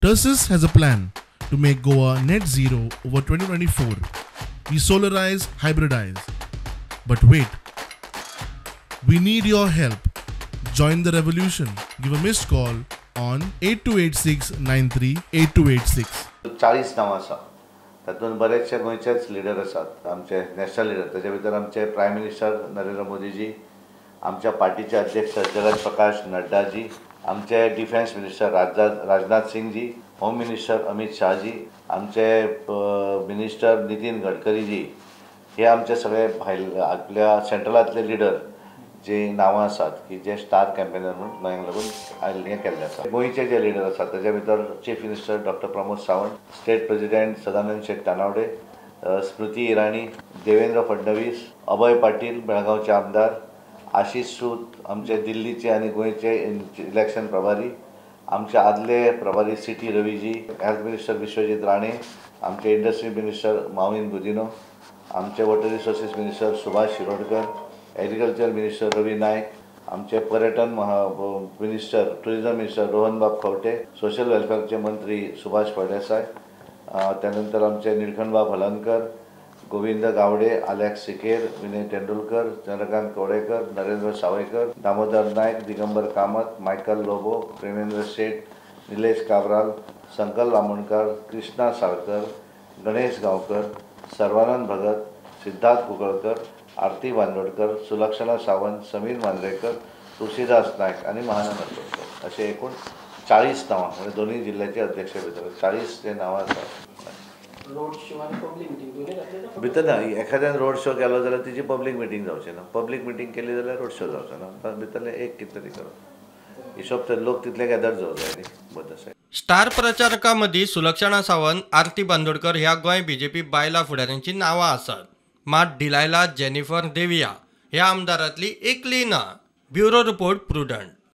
Tursus has a plan to make Goa net zero over 2024. We solarize, hybridize. But wait, we need your help. Join the revolution. Give a missed call on 828693 8286. 40 नांवां आसा तातूंत बरेचशे गोंयचेच leader आसात आमचे national leader ताचे भितर आमचे prime minister Narendra Modiji आमच्या पार्टीचे अध्यक्ष जगत प्रकाश नड्डाजी आमचे defence minister Rajnath Singhji home minister Amit Shahji आमचे मिनिस्टर नितीन गडकरीजी हे आमचे सगळे भायले आपल्या सेंट्रलांतले लिडर जे नांवां आसात की जे स्टार कॅम्पेनर म्हणून गोंयांक लागून हें केल्ले आसा गोंयचे जे लिडर आसात ताचे भितर chief minister doctor Pramod Sawant state president Sadanand Shet Tanavade Smriti Irani Devendra Fadnavis Abhay Patil बेळगांवचे आमदार आशीष सूद आमचे दिल्लीचे आनी गोंयचे इलेक्शन प्रभारी आमचे आदले प्रभारी C T Raviji health minister Vishwajit Rane आमचे इंडस्ट्री मिनिस्टर माविन गुदिनो आमचे water resources minister Subhash Shirodkar agriculture minister Ravi Naik आमचे पर्यटन मिनिस्टर टुरिझम मिनिस्टर रोहनबाब खवटे सोशल वेलफेअरचे मंत्री सुभाष फळदेसाय त्यानंतर आमचे निळकंठबाब हलनकर गोविंद गावडे अलेक्स सिकेर विनय तेंडुलकर चंद्रकांत कवडेकर नरेंद्र सावयकर दामोदर नायक दिगंबर कामत मायकल लोबो प्रेमेंद्र शेठ निलेश काब्राल संकल रामणकर कृष्णा साळकर गणेश गांवकर सर्वानंद भगत सिद्धार्थ कुंकळकर आरती बांदोडकर सुलक्षणा सावंत समीर मांद्रेकर तुळशीदास नायक आणि महानंद अटोडकर असे एकूण 40 नांवां म्हणजे दोन्ही जिल्ह्याचे अध्यक्ष भितर 40 जे नांवां आसात भितर ना एखाद्यान रोड शो केलो जाल्यार तिची पब्लीक मिटींग जावची ना पब्लीक मिटींग केली जाल्यार रोड शो जावचो ना भितरले एक कितें तरी करप हिशोब तर लोक तितले गॅदर जावं जाय न्ही स्टार प्रचारकांमदी सुलक्षणा सावंत आरती बांदोडकर ह्या गोंय बीजेपी बायला फुडाऱ्यांची नांवां आसात मात डिलायला जेनिफर देविया ह्या आमदारांतली एकली ना ब्युरो रिपोर्ट प्रुडंट.